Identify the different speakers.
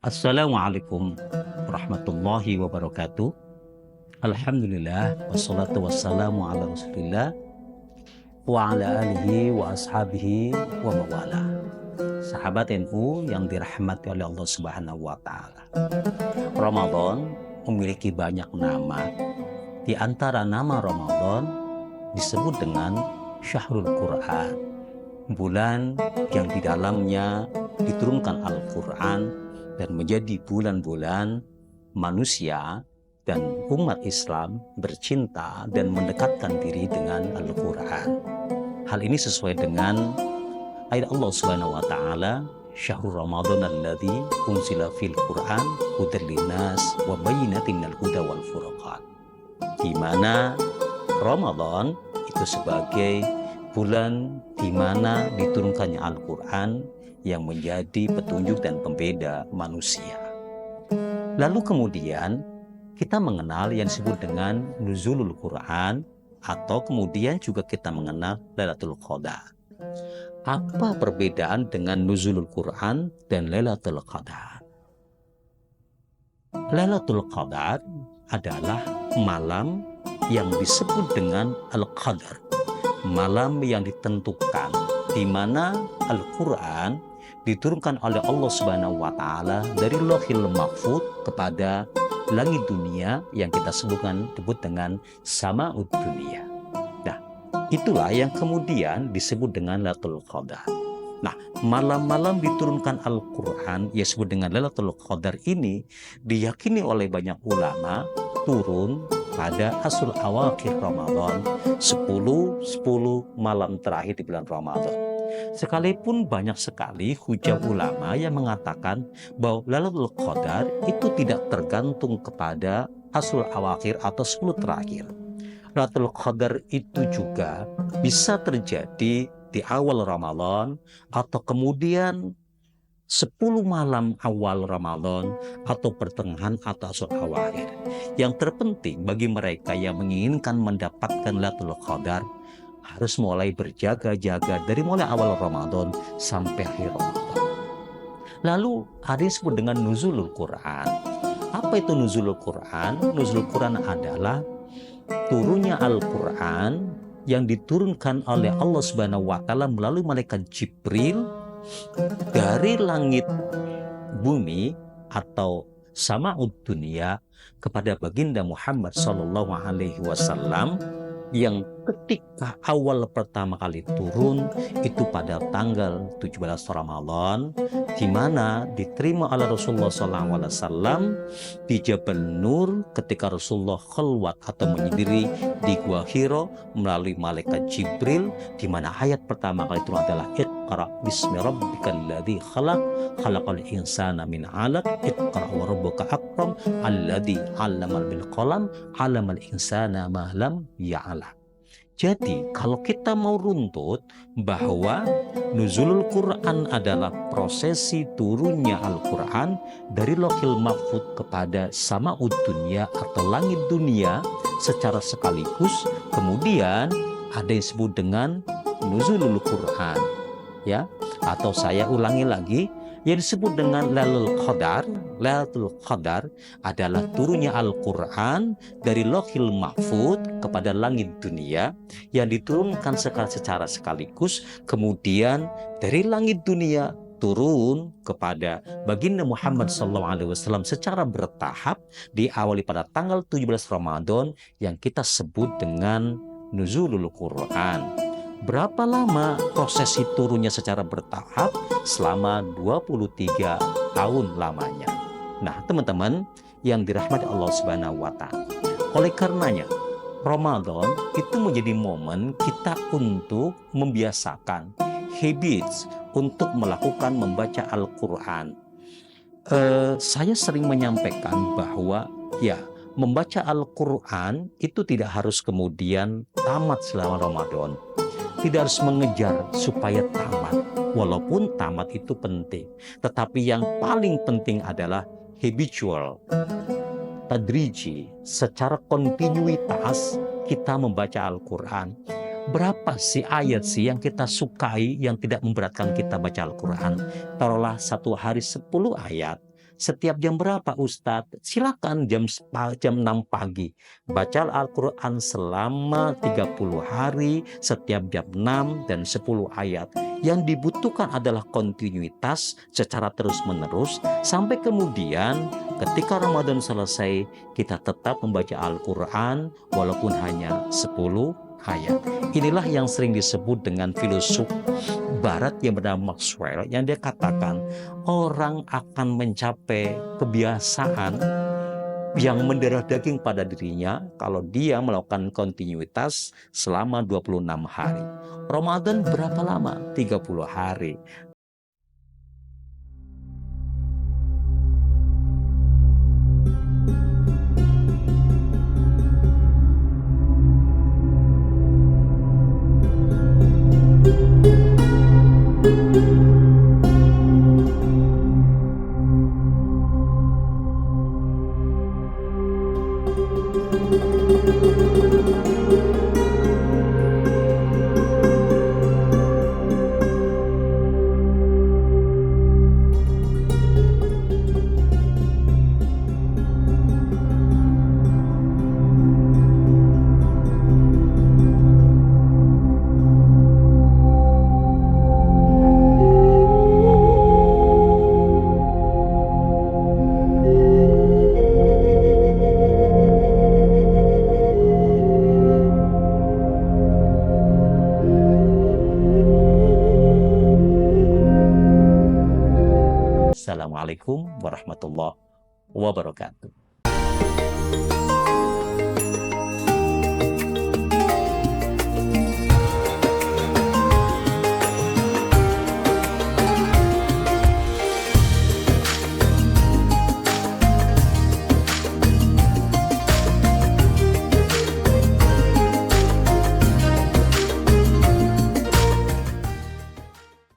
Speaker 1: Assalamualaikum warahmatullahi wabarakatuh. Alhamdulillah wassalatu wassalamu ala Rasulillah wa ala alihi wa ashabihi wa mawala. Sahabat NU yang dirahmati oleh Allah Subhanahu wa taala. Ramadan memiliki banyak nama. Di antara nama Ramadan disebut dengan Syahrul Quran, bulan yang di dalamnya diturunkan Al-Quran dan menjadi bulan-bulan manusia dan umat Islam bercinta dan mendekatkan diri dengan Al-Quran. Hal ini sesuai dengan ayat Allah Subhanahu wa taala, Syahrul Ramadan alladzi unzila fil Quran hudal linnas wa bayyinatin minal huda wal furqan. Di mana Ramadan itu sebagai bulan di mana diturunkannya Al-Quran yang menjadi petunjuk dan pembeda manusia. Lalu kemudian kita mengenal yang disebut dengan Nuzulul Quran, atau kemudian juga kita mengenal Lailatul Qadar. Apa perbedaan dengan Nuzulul Quran dan Lailatul Qadar? Lailatul Qadar adalah malam yang disebut dengan Al-Qadar, malam yang ditentukan, di mana Al-Quran diturunkan oleh Allah Subhanahu wa taala dari Lauhil Mahfuz kepada langit dunia yang kita sebut dengan Sama'ud Dunia. Nah, itulah yang kemudian disebut dengan Lailatul Qadar. Nah, malam-malam diturunkan Al-Quran yang disebut dengan Lailatul Qadar ini diyakini oleh banyak ulama turun pada Ashur Awakhir Ramadan, 10 malam terakhir di bulan Ramadan. Sekalipun banyak sekali hujah ulama yang mengatakan bahwa Lailatul Qadar itu tidak tergantung kepada Ashur Awakhir atau 10 terakhir. Lailatul Qadar itu juga bisa terjadi di awal Ramadan atau kemudian 10 malam awal Ramadan atau pertengahan atau Ashur Awakhir. Yang terpenting bagi mereka yang menginginkan mendapatkan Lailatul Qadar harus mulai berjaga-jaga dari mulai awal Ramadan sampai akhir Ramadan. Lalu ada yang disebut dengan Nuzulul Quran. Apa itu Nuzulul Quran? Nuzulul Quran adalah turunnya Al-Quran yang diturunkan oleh Allah Subhanahu wa taala melalui malaikat Jibril dari langit bumi atau Sama'ud Dunia kepada baginda Muhammad sallallahu alaihi wasallam, yang ketika awal pertama kali turun itu pada tanggal 17 Ramadan, di mana diterima oleh Rasulullah SAW di Jabal Nur ketika Rasulullah khalwat atau menyendiri di Gua Hiro melalui malaikat Jibril, di mana ayat pertama kali turun adalah Iqra bismi rabbikal ladzi khalaq khalaqal insana min 'alaq iqra wa rabbuka akram alladzi 'allama bil qalam 'allamal insana ma lam ya'lam. Jadi kalau kita mau runtut bahwa Nuzulul Quran adalah prosesi turunnya Al-Quran dari Lauhil Mahfuz kepada Sama'ud Dunia atau langit dunia secara sekaligus, kemudian ada yang disebut dengan Nuzulul Quran, ya, atau saya ulangi lagi, yang disebut dengan Lailatul Qadar. Lailatul Qadar adalah turunnya Al-Quran dari Lauhil Mahfuz kepada langit dunia yang diturunkan secara sekaligus, kemudian dari langit dunia turun kepada baginda Muhammad SAW secara bertahap, diawali pada tanggal 17 Ramadan yang kita sebut dengan Nuzulul Quran. Berapa lama prosesi turunnya secara bertahap? Selama 23 tahun lamanya. Nah, teman-teman yang dirahmati Allah Subhanahu wa taala. Oleh karenanya, Ramadan itu menjadi momen kita untuk membiasakan habits untuk melakukan membaca Al-Quran. Saya sering menyampaikan bahwa ya, membaca Al-Quran itu tidak harus kemudian tamat selama Ramadan. Tidak harus mengejar supaya tamat, walaupun tamat itu penting. Tetapi yang paling penting adalah habitual, tadriji, secara kontinuitas kita membaca Al-Quran. Berapa sih ayat sih yang kita sukai yang tidak memberatkan kita baca Al-Quran? Taruhlah satu hari 10 ayat, Setiap jam berapa Ustadz? Silakan jam 6 pagi. Baca Al-Quran selama 30 hari, setiap jam 6 dan 10 ayat. Yang dibutuhkan adalah kontinuitas secara terus-menerus, sampai kemudian ketika Ramadan selesai, kita tetap membaca Al-Quran walaupun hanya 10 ayat. Inilah yang sering disebut dengan filosof Barat yang bernama Maxwell, yang dia katakan orang akan mencapai kebiasaan yang mendarah daging pada dirinya kalau dia melakukan kontinuitas selama 26 hari. Ramadan berapa lama? 30 hari. Assalamualaikum warahmatullahi wabarakatuh.